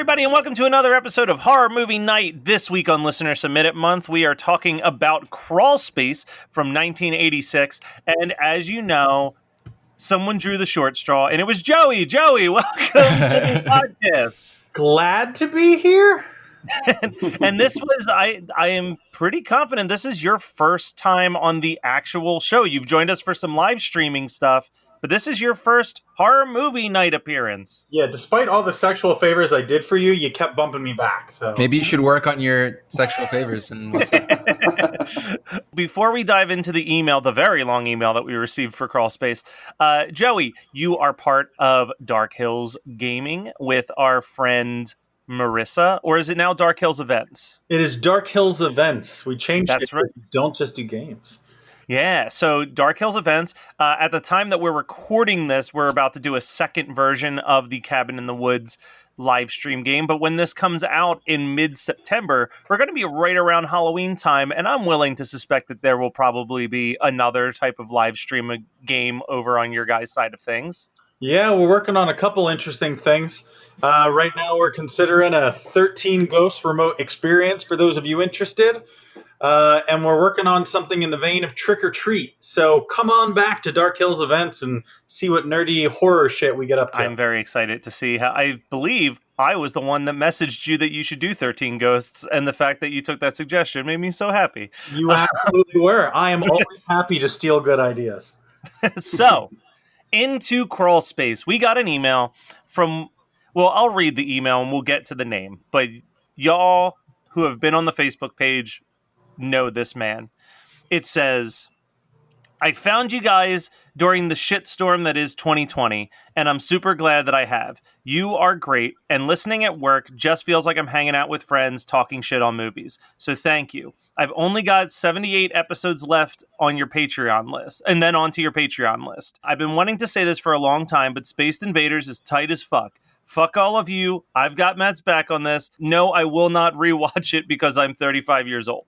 everybody, and welcome to another episode of Horror Movie Night. This week on Listener Submit It Month, we are talking about Crawlspace from 1986. And as you know, someone drew the short straw, and it was Joey. Joey, welcome to the podcast. Glad to be here. and this was, I am pretty confident this is your first time on the actual show. You've joined us for some live streaming stuff, but this is your first Horror Movie Night appearance. Yeah, despite all the sexual favors I did for you, you kept bumping me back. So maybe you should work on your sexual favors. And Before we dive into the email, the very long email that we received for Crawlspace, Joey, you are part of Dark Hills Gaming with our friend Marissa, or is it now Dark Hills Events? It is Dark Hills Events. We changed That's it. Right. Don't just do games. Yeah, so Dark Hills Events, at the time that we're recording this, we're about to do a second version of the Cabin in the Woods live stream game, but when this comes out in mid-September, we're going to be right around Halloween time, and I'm willing to suspect that there will probably be another type of live stream game over on your guys' side of things. Yeah, we're working on a couple interesting things. Right now we're considering a 13 Ghosts remote experience for those of you interested. And we're working on something in the vein of Trick or Treat. So come on back to Dark Hills Events and see what nerdy horror shit we get up to. I'm very excited to see how. I believe I was the one that messaged you that you should do 13 Ghosts, and the fact that you took that suggestion made me so happy. You absolutely were. I am always happy to steal good ideas. So, into Crawlspace, we got an email from, well, I'll read the email and we'll get to the name, but y'all who have been on the Facebook page know this man. It says, I found you guys during the shitstorm that is 2020, and I'm super glad that I have. You are great, and listening at work just feels like I'm hanging out with friends talking shit on movies. So thank you. I've only got 78 episodes left on your Patreon list, and then onto your Patreon list. I've been wanting to say this for a long time, but Spaced Invaders is tight as fuck. Fuck all of you. I've got Matt's back on this. No, I will not rewatch it because I'm 35 years old.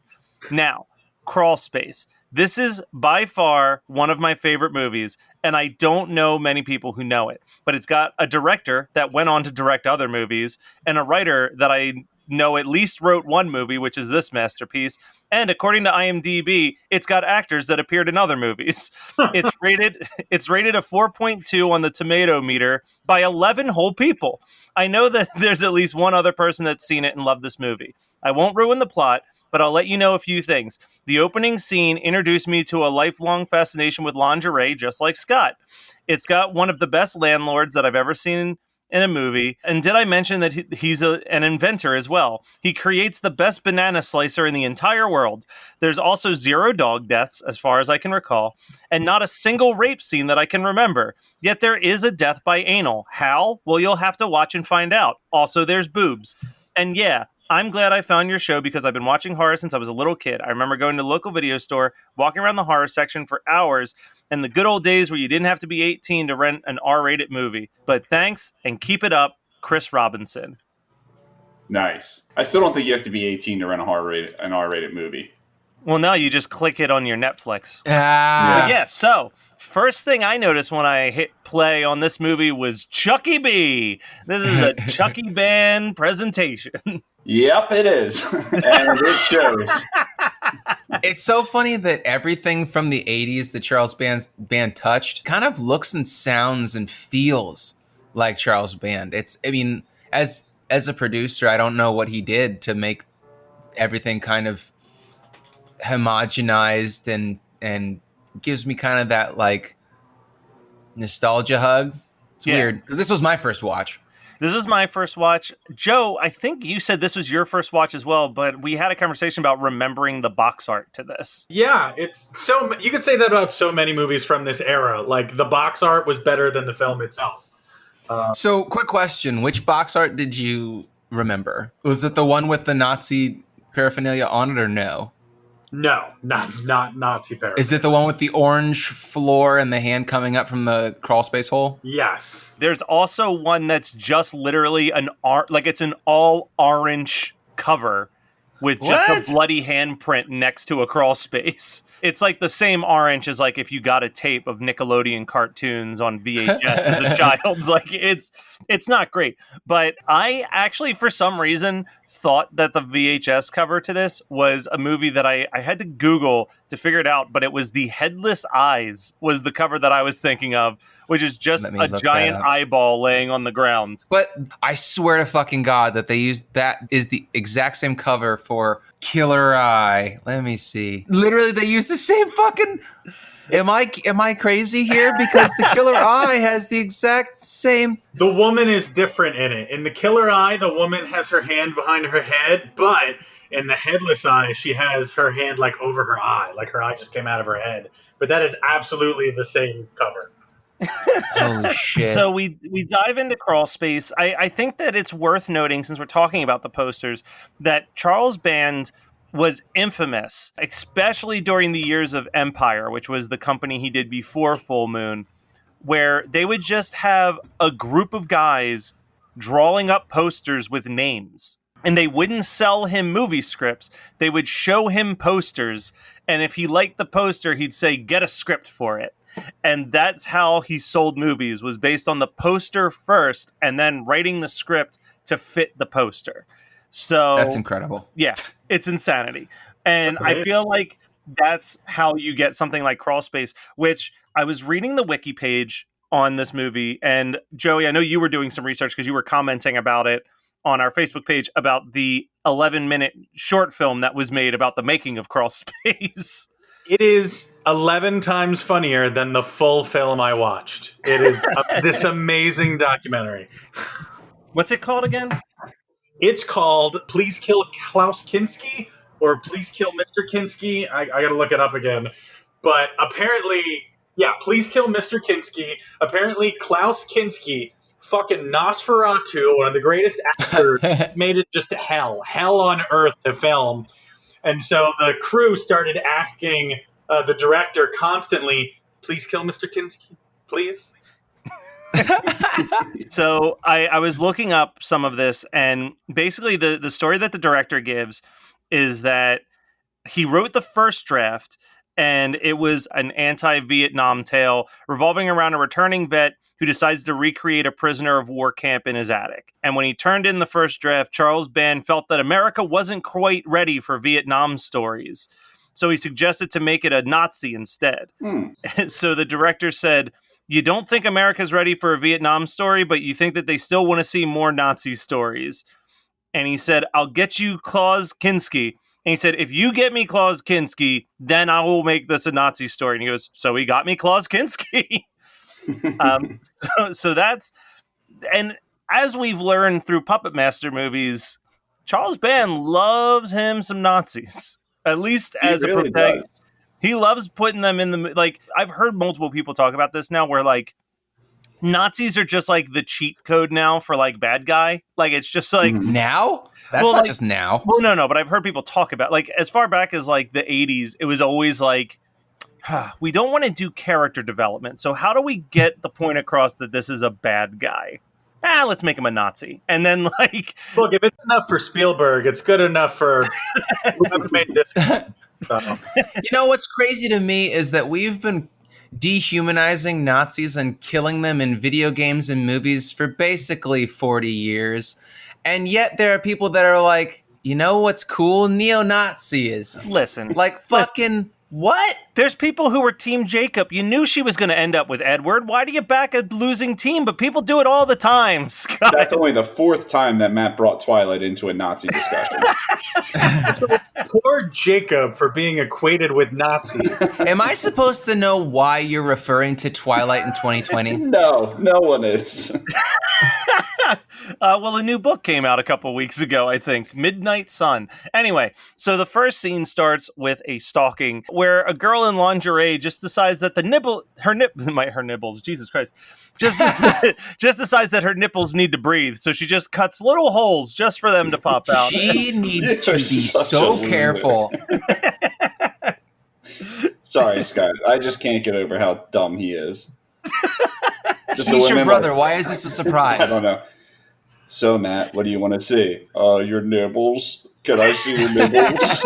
Now, Crawlspace. This is by far one of my favorite movies, and I don't know many people who know it. But it's got a director that went on to direct other movies, and a writer that I know at least wrote one movie, which is this masterpiece. And according to IMDb, it's got actors that appeared in other movies. It's rated a 4.2 on the tomato meter by 11 whole people. I know that there's at least one other person that's seen it and loved this movie. I won't ruin the plot, but I'll let you know a few things. The opening scene introduced me to a lifelong fascination with lingerie, just like Scott. It's got one of the best landlords that I've ever seen in a movie. And did I mention that he's an inventor as well? He creates the best banana slicer in the entire world. There's also 0 dog deaths, as far as I can recall, and not a single rape scene that I can remember. Yet there is a death by anal. How? Well, you'll have to watch and find out. Also, there's boobs. And yeah, I'm glad I found your show because I've been watching horror since I was a little kid. I remember going to the local video store, walking around the horror section for hours, and the good old days where you didn't have to be 18 to rent an R-rated movie. But thanks, and keep it up, Chris Robinson. Nice. I still don't think you have to be 18 to rent an R-rated movie. Well, no, you just click it on your Netflix. yeah. So first thing I noticed when I hit play on this movie was Chucky B. This is a Chucky band presentation. Yep, it is. And it shows. It's so funny that everything from the 80s that Charles Band touched kind of looks and sounds and feels like Charles Band. As a producer, I don't know what he did to make everything kind of homogenized and gives me kind of that like nostalgia hug. It's weird because this was my first watch. This was my first watch. Joe, I think you said this was your first watch as well, but we had a conversation about remembering the box art to this. Yeah, it's so you could say that about so many movies from this era. Like the box art was better than the film itself. So, quick question: which box art did you remember? Was it the one with the Nazi paraphernalia on it, or no? No, not Nazi paraphernalia. Is it the one with the orange floor and the hand coming up from the crawl space hole? Yes. There's also one that's just literally it's an all orange cover with just a bloody handprint next to a crawl space. It's like the same orange as like if you got a tape of Nickelodeon cartoons on VHS as a child. Like it's not great. But I actually, for some reason, thought that the VHS cover to this was a movie that I had to Google to figure it out. But it was The Headless Eyes was the cover that I was thinking of, which is just a giant eyeball laying on the ground. But I swear to fucking God that they used that is the exact same cover for Killer Eye. Let me see. Literally, they used the same fucking. Am I crazy here? Because the Killer Eye has the exact same. The woman is different in it. In the Killer Eye, the woman has her hand behind her head, but in the Headless Eye, she has her hand like over her eye, like her eye just came out of her head. But that is absolutely the same cover. Holy shit. So we dive into Crawlspace. I think that it's worth noting, since we're talking about the posters, that Charles Band was infamous, especially during the years of Empire, which was the company he did before Full Moon, where they would just have a group of guys drawing up posters with names. And they wouldn't sell him movie scripts. They would show him posters. And if he liked the poster, he'd say, get a script for it. And that's how he sold movies, was based on the poster first and then writing the script to fit the poster. So that's incredible. Yeah, it's insanity. And I feel like that's how you get something like Crawlspace, which I was reading the wiki page on this movie. And Joey, I know you were doing some research because you were commenting about it on our Facebook page about the 11-minute short film that was made about the making of Crawlspace. It is 11 times funnier than the full film I watched. It is this amazing documentary. What's it called again? It's called Please Kill Klaus Kinski or Please Kill Mr. Kinski. I got to look it up again. But apparently, yeah, Please Kill Mr. Kinski. Apparently, Klaus Kinski, fucking Nosferatu, one of the greatest actors, made it just hell on earth to film. And so the crew started asking the director constantly, please kill Mr. Kinski, please. So I was looking up some of this, and basically the story that the director gives is that he wrote the first draft, and it was an anti-Vietnam tale revolving around a returning vet who decides to recreate a prisoner of war camp in his attic. And when he turned in the first draft, Charles Band felt that America wasn't quite ready for Vietnam stories. So he suggested to make it a Nazi instead. So the director said, you don't think America's ready for a Vietnam story, but you think that they still want to see more Nazi stories. And he said, I'll get you Klaus Kinski. And he said, if you get me Klaus Kinski, then I will make this a Nazi story. And he goes, so he got me Klaus Kinski. So that's, and as we've learned through Puppet Master movies, Charles Band loves him some Nazis, at least as a protagonist. He loves putting them in the, like, I've heard multiple people talk about this now where like Nazis are just like the cheat code now for like bad guy. Like it's just like now. That's not like, just now. Well, no, but I've heard people talk about like as far back as like the 80s, it was always like, we don't want to do character development. So how do we get the point across that this is a bad guy? Let's make him a Nazi. And then like, look, if it's enough for Spielberg, it's good enough for whoever made this. You know, what's crazy to me is that we've been dehumanizing Nazis and killing them in video games and movies for basically 40 years. And yet there are people that are like, you know what's cool? Neo-Nazism. Listen. Like fucking what? There's people who were Team Jacob. You knew she was going to end up with Edward. Why do you back a losing team? But people do it all the time, Scott. That's only the fourth time that Matt brought Twilight into a Nazi discussion. Poor Jacob for being equated with Nazis. Am I supposed to know why you're referring to Twilight in 2020? No one is. Well, a new book came out a couple weeks ago, I think. Midnight Sun. Anyway, so the first scene starts with a stalking where a girl in lingerie just decides that her nibbles, Jesus Christ, just decides that her nipples need to breathe. So she just cuts little holes just for them to pop out. She needs to be so careful. Sorry, Scott. I just can't get over how dumb he is. He's your brother. Why is this a surprise? I don't know. So, Matt, what do you want to see? Your nibbles? Can I see your nibbles?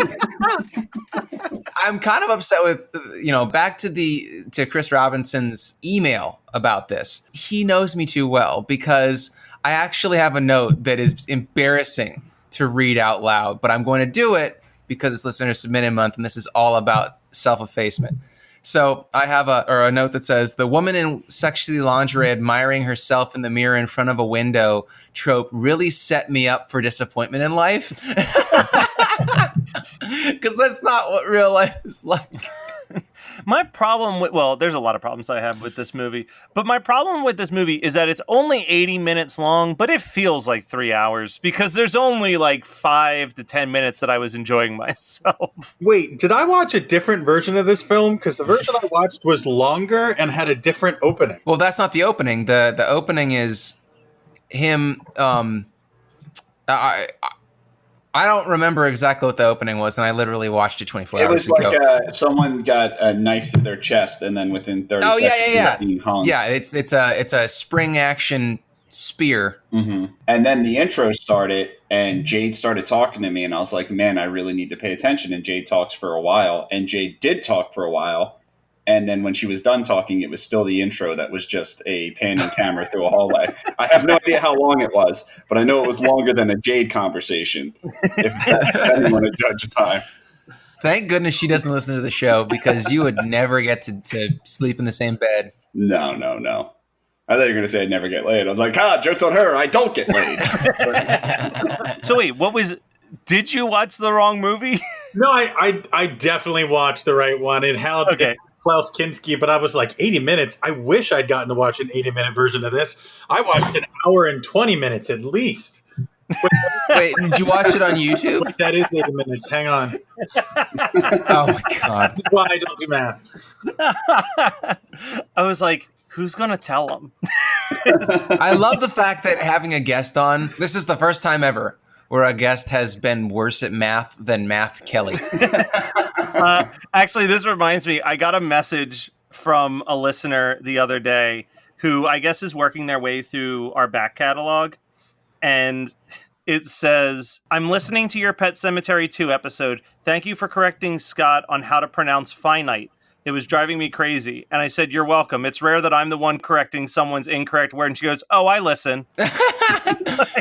I'm kind of upset with, back to Chris Robinson's email about this. He knows me too well because I actually have a note that is embarrassing to read out loud, but I'm going to do it because it's listener submitted month, and this is all about self-effacement. So I have a note that says, the woman in sexy lingerie admiring herself in the mirror in front of a window trope really set me up for disappointment in life. Because that's not what real life is like. My problem with, there's a lot of problems I have with this movie, but my problem with this movie is that it's only 80 minutes long, but it feels like 3 hours because there's only like 5 to 10 minutes that I was enjoying myself. Wait, did I watch a different version of this film? Because the version I watched was longer and had a different opening. Well, that's not the opening. The opening is him. I don't remember exactly what the opening was, and I literally watched it 24 hours ago. It was like someone got a knife through their chest, and then within 30 seconds, being hung. Yeah, it's a spring action spear. Mm-hmm. And then the intro started, and Jade started talking to me, and I was like, man, I really need to pay attention. And Jade talks for a while, and Jade did talk for a while. And then when she was done talking, it was still the intro that was just a panning camera through a hallway. I have no idea how long it was, but I know it was longer than a Jade conversation, if anyone would judge a time. Thank goodness she doesn't listen to the show, because you would never get to sleep in the same bed. No. I thought you were going to say I'd never get laid. I was like, joke's on her. I don't get laid. So wait, did you watch the wrong movie? No, I definitely watched the right one. It had Klaus Kinski, but I was like, 80 minutes? I wish I'd gotten to watch an 80-minute version of this. I watched an hour and 20 minutes at least. Wait, did you watch it on YouTube? That is 80 minutes. Hang on. Oh, my God. That's why I don't do math. I was like, who's going to tell him? I love the fact that having a guest on, this is the first time ever where a guest has been worse at math than Math Kelly. Actually, this reminds me, I got a message from a listener the other day who I guess is working their way through our back catalog. And it says, I'm listening to your Pet Sematary 2 episode. Thank you for correcting Scott on how to pronounce finite. It was driving me crazy. And I said, you're welcome. It's rare that I'm the one correcting someone's incorrect word. And she goes, oh, I listen.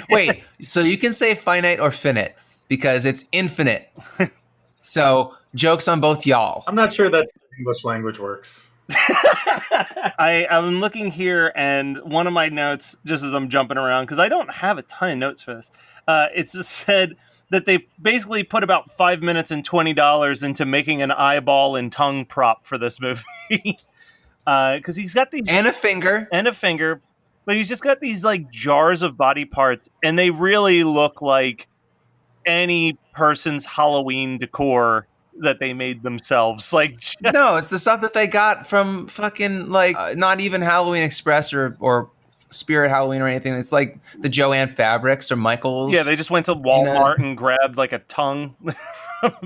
Wait, so you can say finite or finite because it's infinite. So jokes on both y'all. I'm not sure that's how English language works. I'm looking here, and one of my notes, just as I'm jumping around, because I don't have a ton of notes for this, it's just said that they basically put about 5 minutes and $20 into making an eyeball and tongue prop for this movie. Because he's got these... And a finger. But he's just got these, like, jars of body parts, and they really look like any person's Halloween decor that they made themselves. No, it's the stuff that they got from fucking, like, not even Halloween Express or Spirit Halloween or anything. It's like the Joanne Fabrics or Michaels. Yeah, they just went to Walmart and grabbed like a tongue.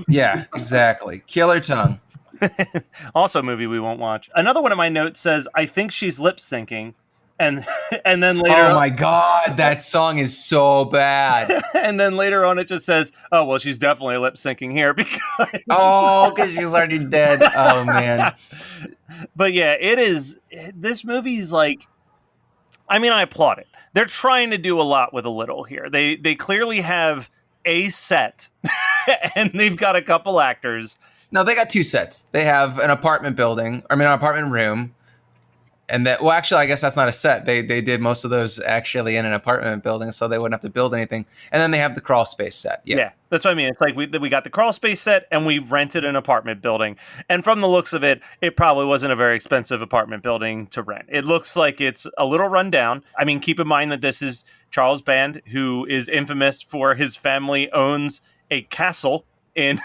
Yeah, exactly. Killer tongue. Also a movie we won't watch. Another one of my notes says, I think she's lip syncing. And then later oh my God, that song is so bad. And then later on it just says, oh, well, she's definitely lip syncing here because she's already dead. Oh, man. But yeah, this movie's like, I mean, I applaud it. They're trying to do a lot with a little here. They clearly have a set and they've got a couple actors. No, they got two sets. They have an apartment room. And that, well, actually, I guess that's not a set. They did most of those actually in an apartment building, so they wouldn't have to build anything. And then they have the crawl space set. Yeah, that's what I mean. It's like we got the crawl space set, and we rented an apartment building. And from the looks of it, it probably wasn't a very expensive apartment building to rent. It looks like it's a little run down. I mean, keep in mind that this is Charles Band, who is infamous for his family owns a castle in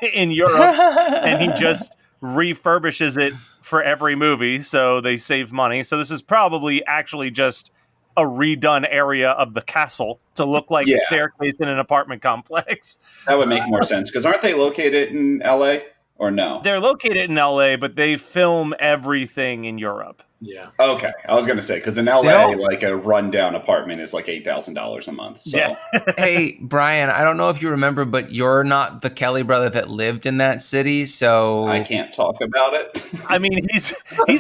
Europe, and he just refurbishes it for every movie, so they save money. So this is probably actually just a redone area of the castle to look like a staircase in an apartment complex. That would make more sense, because aren't they located in LA or no? They're located in LA, but they film everything in Europe. Yeah. Okay, I was gonna say because in LA, Still? like a rundown apartment is like $8,000 a month. So Yeah. Hey, Brian, I don't know if you remember, but you're not the Kelly brother that lived in that city. So I can't talk about it. I mean, he's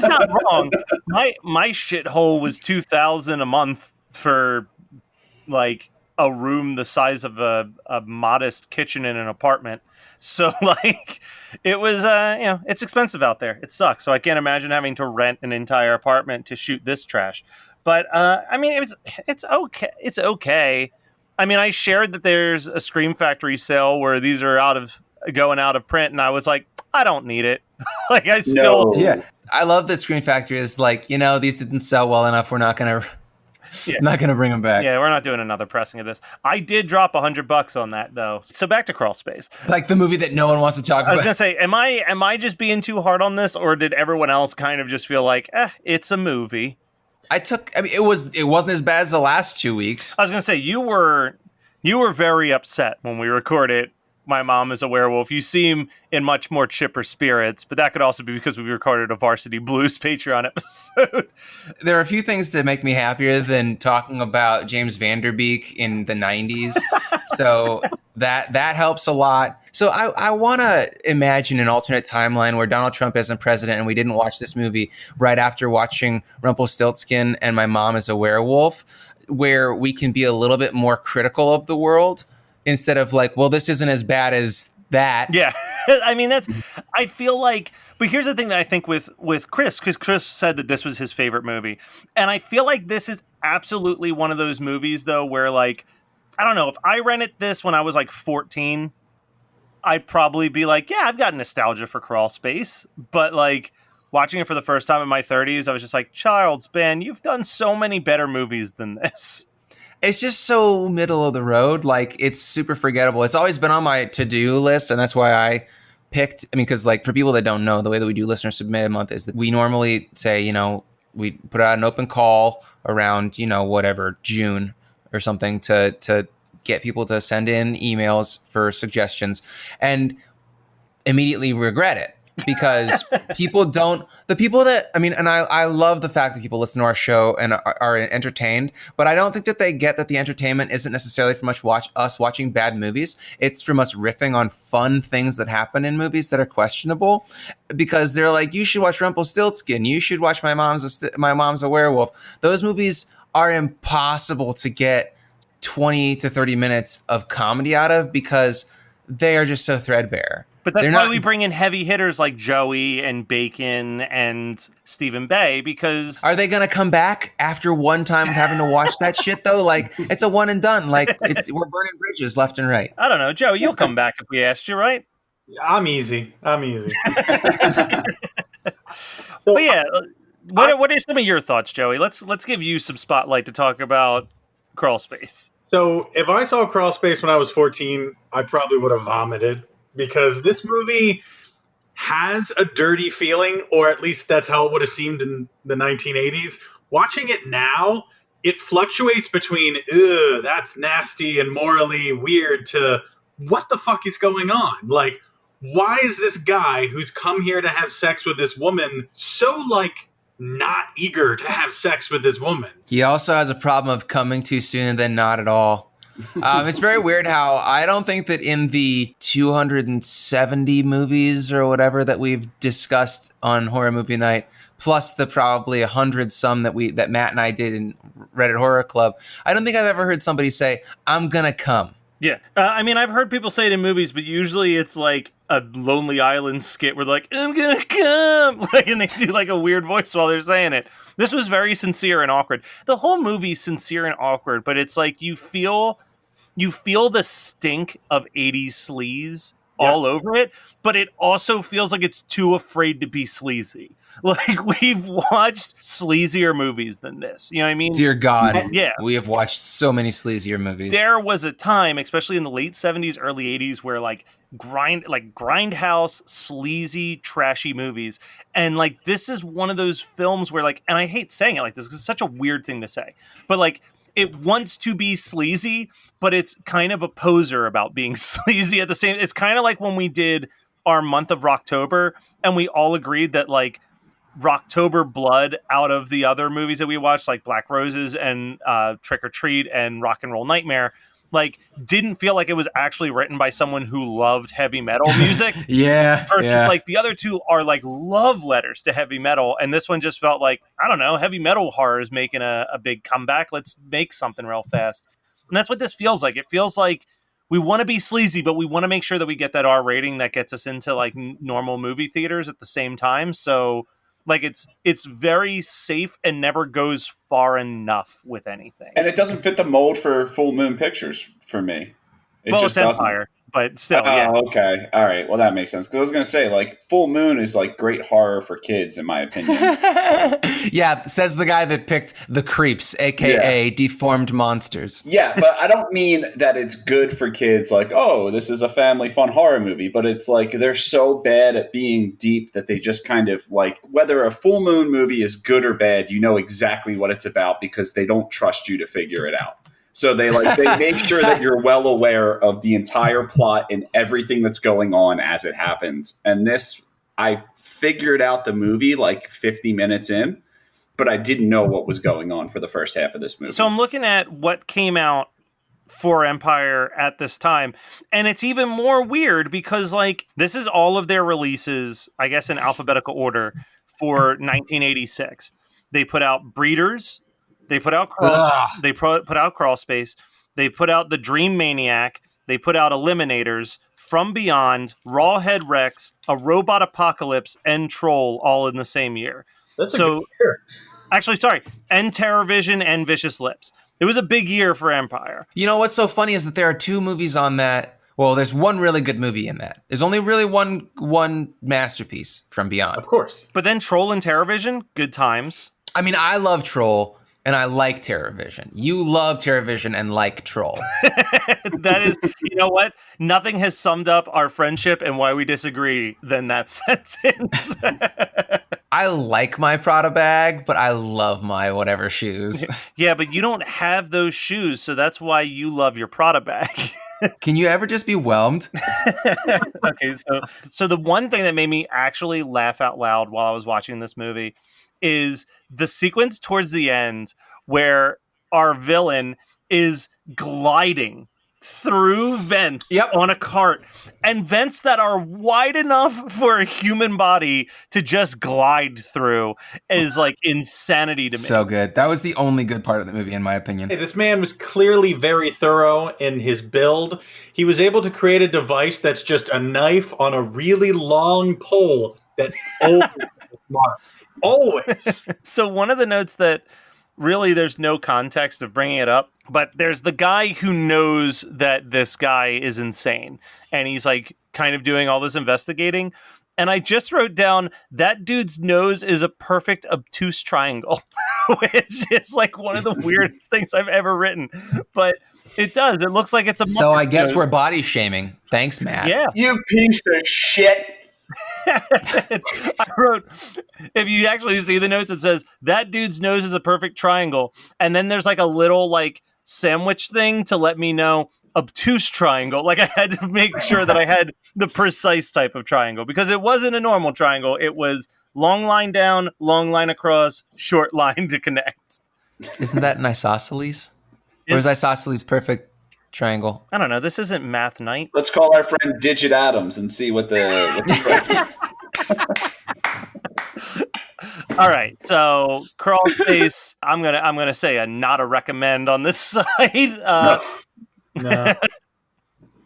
not wrong. My shithole was $2,000 a month for like a room the size of a modest kitchen in an apartment. So like it was it's expensive out there. It sucks. So I can't imagine having to rent an entire apartment to shoot this trash. But I mean it's okay. It's okay. I mean, I shared that there's a Scream Factory sale where these are going out of print, and I was like, I don't need it. Like I still No. yeah, I love that Screen Factory is like, these didn't sell well enough. We're not gonna Yeah. not gonna bring them back. Yeah, we're not doing another pressing of this. I did drop $100 on that though. So back to Crawlspace. Like the movie that no one wants to talk I was about. gonna say, am I just being too hard on this, or did everyone else kind of just feel like, it's a movie? I mean, it wasn't as bad as the last 2 weeks. I was gonna say you were very upset when we recorded My Mom is a Werewolf. You seem in much more chipper spirits, but that could also be because we recorded a Varsity Blues Patreon episode. There are a few things that make me happier than talking about James Van Der Beek in the 90s. So that helps a lot. So I want to imagine an alternate timeline where Donald Trump isn't president and we didn't watch this movie right after watching Rumpelstiltskin and My Mom is a Werewolf, where we can be a little bit more critical of the world instead of like, well, this isn't as bad as that. Yeah. I mean, I feel like, but here's the thing that I think with Chris, because Chris said that this was his favorite movie. And I feel like this is absolutely one of those movies, though, where like, I don't know, if I rented this when I was like 14, I'd probably be like, yeah, I've got nostalgia for Crawlspace. But like watching it for the first time in my 30s, I was just like, Child's Ben, you've done so many better movies than this. It's just so middle of the road. Like, it's super forgettable. It's always been on my to-do list, and that's why I picked, because like for people that don't know, the way that we do listener submitted month is that we normally say, we put out an open call around, whatever, June or something to get people to send in emails for suggestions and immediately regret it. Because I love the fact that people listen to our show and are entertained, but I don't think that they get that the entertainment isn't necessarily from us watching bad movies. It's from us riffing on fun things that happen in movies that are questionable, because they're like, you should watch Rumpelstiltskin, you should watch My Mom's a Werewolf. Those movies are impossible to get 20 to 30 minutes of comedy out of because they are just so threadbare. But that's why we bring in heavy hitters like Joey and Bacon and Stephen Bay, because... Are they going to come back after one time of having to watch that shit, though? Like, it's a one and done. Like, we're burning bridges left and right. I don't know. Joey, you'll come back if we asked you, right? I'm easy. But yeah, what are some of your thoughts, Joey? Let's give you some spotlight to talk about Crawlspace. So if I saw Crawlspace when I was 14, I probably would have vomited, because this movie has a dirty feeling, or at least that's how it would have seemed in the 1980s. Watching it now, it fluctuates between, ugh, that's nasty and morally weird, to what the fuck is going on? Like, why is this guy who's come here to have sex with this woman so, like, not eager to have sex with this woman? He also has a problem of coming too soon and then not at all. It's very weird how I don't think that in the 270 movies or whatever that we've discussed on Horror Movie Night, plus the probably 100 some that Matt and I did in Reddit Horror Club, I don't think I've ever heard somebody say, I'm gonna come. Yeah. I mean, I've heard people say it in movies, but usually it's like a Lonely Island skit where they're like, I'm gonna come, like, and they do like a weird voice while they're saying it. This was very sincere and awkward. The whole movie's sincere and awkward, but it's like you feel the stink of 80s sleaze all over it, but it also feels like it's too afraid to be sleazy. Like, we've watched sleazier movies than this. You know what I mean? Dear God. Yeah. We have watched so many sleazier movies. There was a time, especially in the late 70s, early 80s, where like grindhouse, sleazy, trashy movies. And like, this is one of those films where like, and I hate saying it like this because it's such a weird thing to say, but like, it wants to be sleazy, but it's kind of a poser about being sleazy at the same. It's kind of like when we did our month of Rocktober and we all agreed that like Rocktober blood out of the other movies that we watched, like Black Roses and Trick or Treat and Rock and Roll Nightmare, like didn't feel like it was actually written by someone who loved heavy metal music. Versus like the other two are like love letters to heavy metal, and this one just felt like, I don't know, heavy metal horror is making a big comeback. Let's make something real fast. And that's what this feels like. It feels like we want to be sleazy, but we want to make sure that we get that R rating that gets us into like normal movie theaters at the same time. So like it's very safe and never goes far enough with anything. And it doesn't fit the mold for Full Moon Pictures for me. It's Empire, but still, yeah. Okay. All right. Well, that makes sense. Because I was going to say, like, Full Moon is like great horror for kids, in my opinion. Yeah, says the guy that picked The Creeps, a.k.a. Deformed Monsters. Yeah, but I don't mean that it's good for kids, like, oh, this is a family fun horror movie. But it's like they're so bad at being deep that they just kind of, like, whether a Full Moon movie is good or bad, you know exactly what it's about because they don't trust you to figure it out. So they make sure that you're well aware of the entire plot and everything that's going on as it happens. And this, I figured out the movie like 50 minutes in, but I didn't know what was going on for the first half of this movie. So I'm looking at what came out for Empire at this time, and it's even more weird because like this is all of their releases, I guess in alphabetical order, for 1986. They put out Breeders. They put out Crawlspace. They put out The Dream Maniac. They put out Eliminators, From Beyond, Rawhead Rex, A Robot Apocalypse, and Troll all in the same year. That's a good year. Actually, sorry, and TerrorVision and Vicious Lips. It was a big year for Empire. You know what's so funny is that there are two movies on that. Well, there's one really good movie in that. There's only really one masterpiece, From Beyond. Of course. But then Troll and TerrorVision, good times. I mean, I love Troll. And I like TerrorVision. You love TerrorVision and like Troll. That is, you know what? Nothing has summed up our friendship and why we disagree than that sentence. I like my Prada bag, but I love my whatever shoes. Yeah, but you don't have those shoes, so that's why you love your Prada bag. Can you ever just be whelmed? Okay, so the one thing that made me actually laugh out loud while I was watching this movie is the sequence towards the end where our villain is gliding through vents on a cart, and vents that are wide enough for a human body to just glide through is like insanity to me. So good. That was the only good part of the movie, in my opinion. Hey, this man was clearly very thorough in his build. He was able to create a device that's just a knife on a really long pole that always. So one of the notes that really there's no context of bringing it up, but there's the guy who knows that this guy is insane, and he's like kind of doing all this investigating. And I just wrote down that dude's nose is a perfect obtuse triangle, which is like one of the weirdest things I've ever written. But it does. It looks like it's a. So I guess we're body shaming. Thanks, Matt. Yeah. You piece of shit. I wrote, if you actually see the notes, it says that dude's nose is a perfect triangle, and then there's like a little like sandwich thing to let me know obtuse triangle. Like I had to make sure that I had the precise type of triangle because it wasn't a normal triangle. It was long line down, long line across, short line to connect. Isn't that an isosceles? Or is isosceles perfect triangle? I don't know. This isn't math night. Let's call our friend Digit Adams and see what the All right, so Crawlspace. I'm gonna say not a recommend on this side. No.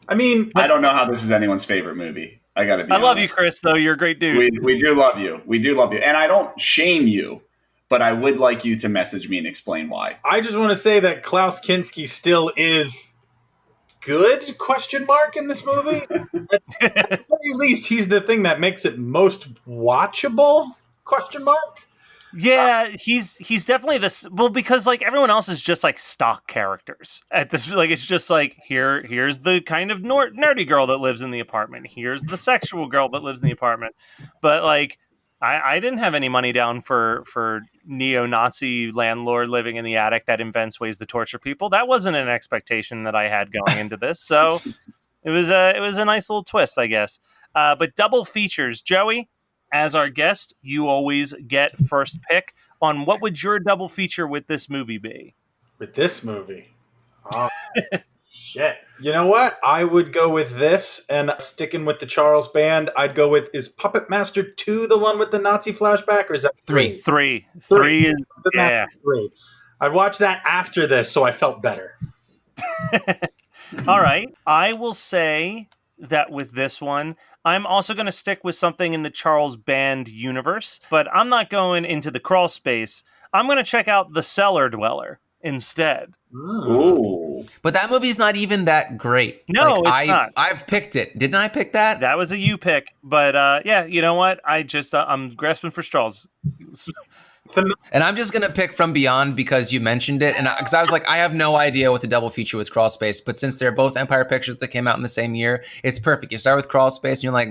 I mean, I don't know how this is anyone's favorite movie. I gotta be honest. love you, Chris. Though you're a great dude. We do love you. We do love you, and I don't shame you, but I would like you to message me and explain why. I just want to say that Klaus Kinski still is good ? In this movie. At the very least, he's the thing that makes it most watchable ? Yeah, he's definitely this. Well, because like everyone else is just like stock characters at this. Like it's just like here's the kind of nerdy girl that lives in the apartment. Here's the sexual girl that lives in the apartment. But like I didn't have any money down for neo-Nazi landlord living in the attic that invents ways to torture people. That wasn't an expectation that I had going into this. So it was a nice little twist, I guess. But double features, Joey. as our guest, you always get first pick on what would your double feature with this movie be? With this movie. Oh, shit. You know what? I would go with this, and sticking with the Charles Band, I'd go with, is Puppet Master 2 the one with the Nazi flashback, or is that 3? 3. 3 is, Puppet yeah. Master 3. I'd watch that after this, so I felt better. All right. I will say that with this one, I'm also going to stick with something in the Charles Band universe, but I'm not going into the crawl space. I'm going to check out The Cellar Dweller instead. Ooh. But that movie's not even that great. No, it's not. I've picked it. Didn't I pick that? That was a you pick, but yeah, you know what? I'm grasping for straws. And I'm just going to pick From Beyond because you mentioned it. And because I was like, I have no idea what to double feature with Crawlspace. But since they're both Empire Pictures that came out in the same year, it's perfect. You start with Crawlspace and you're like,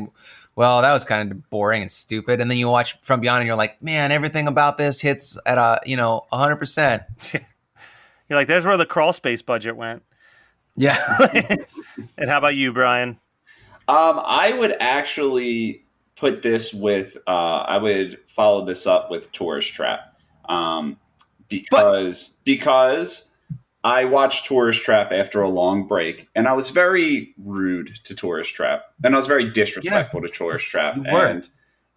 well, that was kind of boring and stupid. And then you watch From Beyond and you're like, man, everything about this hits at 100%. You're like, there's where the Crawlspace budget went. Yeah. And how about you, Brian? I would actually put this with, I would follow this up with Tourist Trap. Because I watched Tourist Trap after a long break, and I was very rude to Tourist Trap, and I was very disrespectful to Tourist Trap.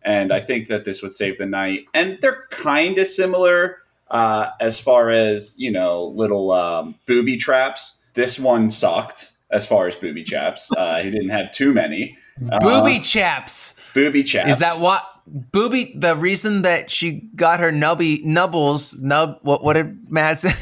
And I think that this would save the night. And they're kind of similar as far as, little booby traps. This one sucked as far as booby traps. He didn't have too many. Booby chaps. Booby chaps. Is that what? Booby, the reason that she got her what did Matt say?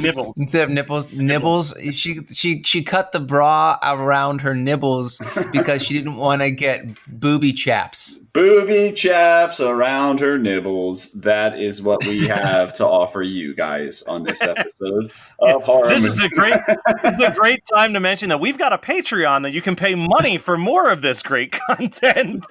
Nibbles. Instead of nibbles, she cut the bra around her nibbles because she didn't want to get booby chaps. Booby chaps around her nibbles. That is what we have to offer you guys on this episode of Horror. This is a great time to mention that we've got a Patreon that you can pay money for more of this great content.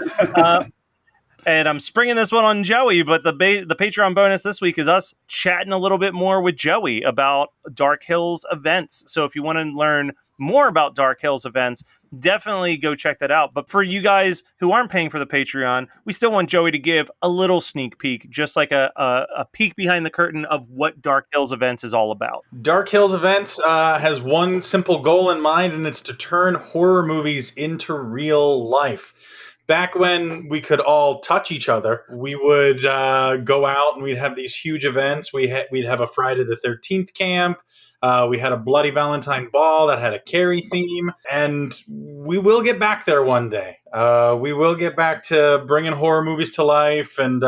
And I'm springing this one on Joey, but the Patreon bonus this week is us chatting a little bit more with Joey about Dark Hills events. So if you want to learn more about Dark Hills events, definitely go check that out. But for you guys who aren't paying for the Patreon, we still want Joey to give a little sneak peek, just like a peek behind the curtain of what Dark Hills events is all about. Dark Hills Events has one simple goal in mind, and it's to turn horror movies into real life. Back when we could all touch each other, we would go out and we'd have these huge events. We'd have a Friday the 13th camp. We had a Bloody Valentine ball that had a Carrie theme. And we will get back there one day. We will get back to bringing horror movies to life and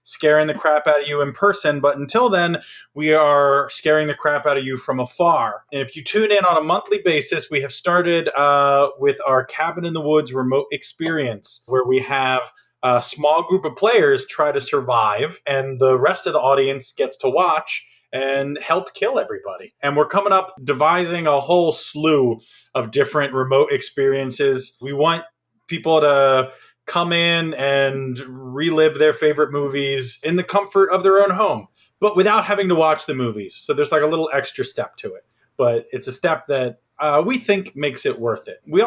scaring the crap out of you in person. But until then, we are scaring the crap out of you from afar. And if you tune in on a monthly basis, we have started with our Cabin in the Woods remote experience, where we have a small group of players try to survive, and the rest of the audience gets to watch and help kill everybody. And we're coming up devising a whole slew of different remote experiences. We want people to come in and relive their favorite movies in the comfort of their own home, but without having to watch the movies. So there's like a little extra step to it, but it's a step that we think makes it worth it. We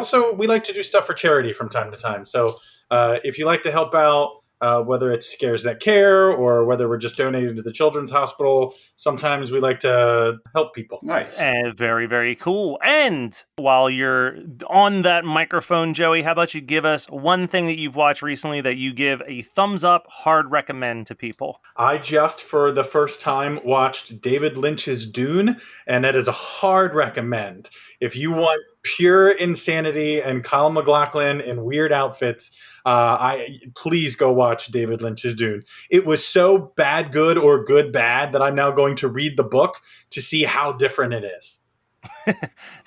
like to do stuff for charity from time to time. So if you like to help out, whether it's Scares That Care or whether we're just donating to the Children's Hospital, sometimes we like to help people. Nice. And very, very cool. And while you're on that microphone, Joey, how about you give us one thing that you've watched recently that you give a thumbs up, hard recommend to people? I just, for the first time, watched David Lynch's Dune, and that is a hard recommend. If you want pure insanity and Kyle MacLachlan in weird outfits, please go watch David Lynch's Dune. It was so bad good or good bad that I'm now going to read the book to see how different it is.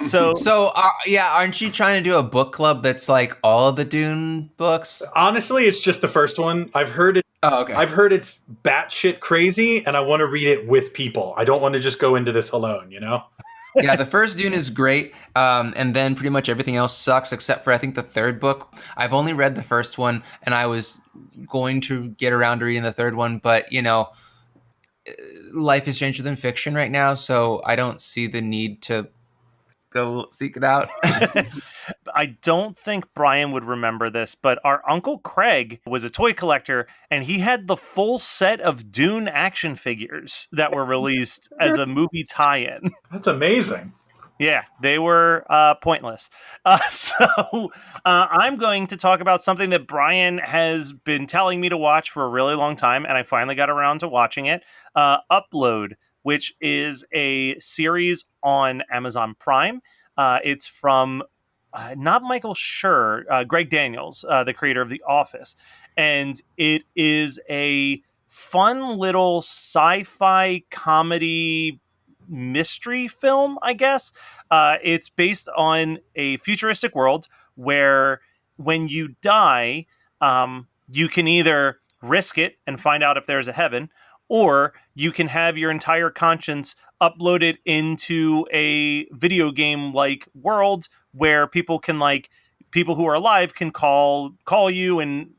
So aren't you trying to do a book club that's like all of the Dune books? Honestly, it's just the first one. I've heard it. Oh, okay. I've heard it's batshit crazy, and I want to read it with people. I don't want to just go into this alone, Yeah, the first Dune is great, and then pretty much everything else sucks except for, I think, the third book. I've only read the first one, and I was going to get around to reading the third one, but, life is stranger than fiction right now, so I don't see the need to go seek it out. I don't think Brian would remember this, but our Uncle Craig was a toy collector, and he had the full set of Dune action figures that were released as a movie tie-in. That's amazing. Yeah, they were pointless. So I'm going to talk about something that Brian has been telling me to watch for a really long time, and I finally got around to watching it. Upload, which is a series on Amazon Prime. It's from not Michael Schur, Greg Daniels, the creator of The Office. And it is a fun little sci-fi comedy mystery film, I guess. It's based on a futuristic world where when you die, you can either risk it and find out if there's a heaven, or you can have your entire conscience uploaded into a video game like world where people who are alive can call you and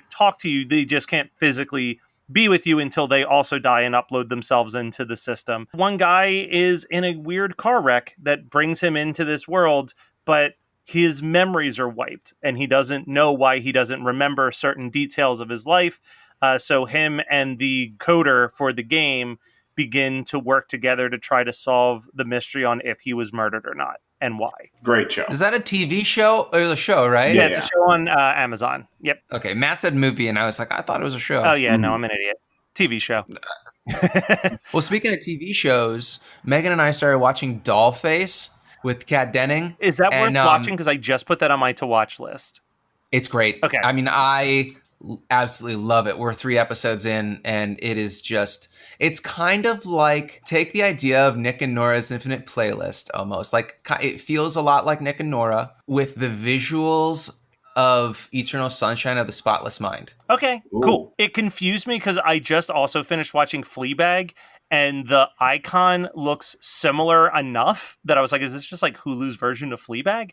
talk to you. They just can't physically be with you until they also die and upload themselves into the system. One guy is in a weird car wreck that brings him into this world, but his memories are wiped and he doesn't know why he doesn't remember certain details of his life. So him and the coder for the game begin to work together to try to solve the mystery on if he was murdered or not and why. Great show. Is that a TV show or the show, right? Yeah, it's a show on Amazon. Yep. Okay, Matt said movie, and I was like, I thought it was a show. Oh, yeah, no, I'm an idiot. TV show. Well, speaking of TV shows, Megan and I started watching Dollface with Kat Denning. Is that worth watching? Because I just put that on my to-watch list. It's great. Okay. I mean, I absolutely love it. We're 3 episodes in, and it is just... It's kind of like, take the idea of Nick and Nora's Infinite Playlist almost. Like, it feels a lot like Nick and Nora with the visuals of Eternal Sunshine of the Spotless Mind. Okay, Ooh. Cool. It confused me because I just also finished watching Fleabag, and the icon looks similar enough that I was like, is this just like Hulu's version of Fleabag?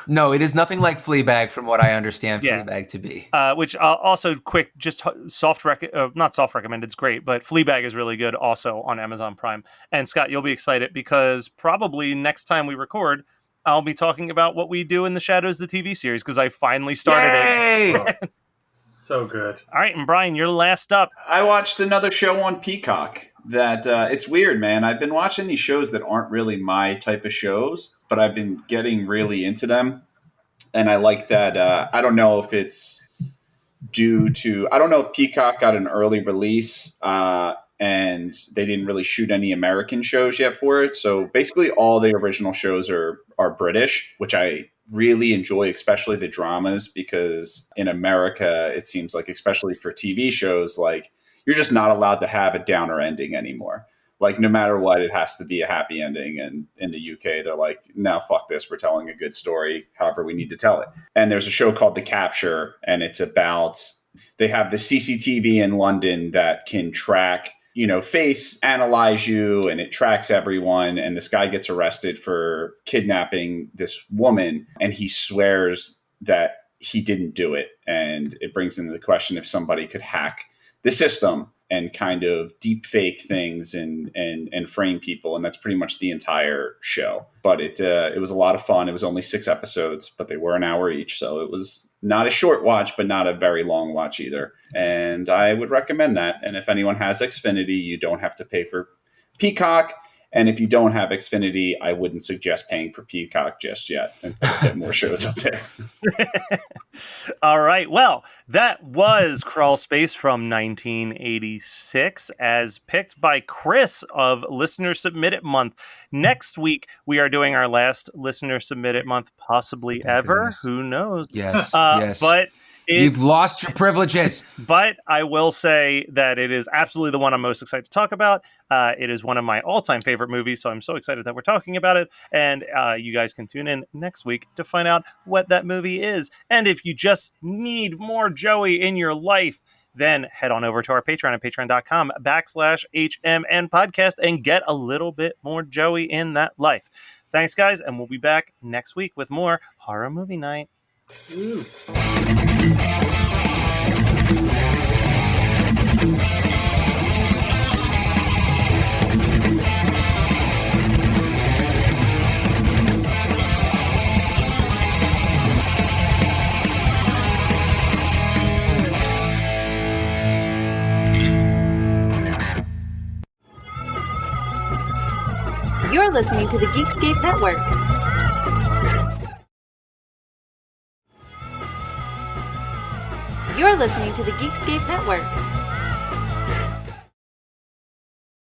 No, it is nothing like Fleabag from what I understand Yeah. Fleabag to be. Which also quick, just not soft recommended, it's great, but Fleabag is really good also on Amazon Prime. And Scott, you'll be excited because probably next time we record, I'll be talking about What We Do in the Shadows, the TV series, because I finally started it. So good. All right, and Brian, you're last up. I watched another show on Peacock that it's weird, man. I've been watching these shows that aren't really my type of shows, but I've been getting really into them. And I like that. I don't know if it's I don't know if Peacock got an early release and they didn't really shoot any American shows yet for it. So basically all the original shows are British, which I really enjoy, especially the dramas, because in America, it seems like, especially for TV shows, like you're just not allowed to have a downer ending anymore. Like no matter what, it has to be a happy ending. And in the UK, they're like, no, fuck this. We're telling a good story. However, we need to tell it. And there's a show called The Capture, and it's about, they have the CCTV in London that can track, face analyze you, and it tracks everyone. And this guy gets arrested for kidnapping this woman, and he swears that he didn't do it. And it brings into the question if somebody could hack the system and kind of deep fake things and frame people. And that's pretty much the entire show. But it was a lot of fun. It was only 6 episodes, but they were an hour each. So it was not a short watch, but not a very long watch either. And I would recommend that. And if anyone has Xfinity, you don't have to pay for Peacock. And if you don't have Xfinity, I wouldn't suggest paying for Peacock just yet until you get more shows up there. All right. Well, that was Crawlspace from 1986 as picked by Chris of Listener Submitted Month. Next week, we are doing our last Listener Submitted Month, possibly ever. Goodness. Who knows? Yes, yes. But you've lost your privileges. But I will say that it is absolutely the one I'm most excited to talk about. It is one of my all-time favorite movies, so I'm so excited that we're talking about it. And you guys can tune in next week to find out what that movie is. And if you just need more Joey in your life, then head on over to our Patreon at patreon.com/HMN podcast and get a little bit more Joey in that life. Thanks, guys, and we'll be back next week with more Horror Movie Night. Ooh. listening to the Geekscape Network. You're listening to the Geekscape Network.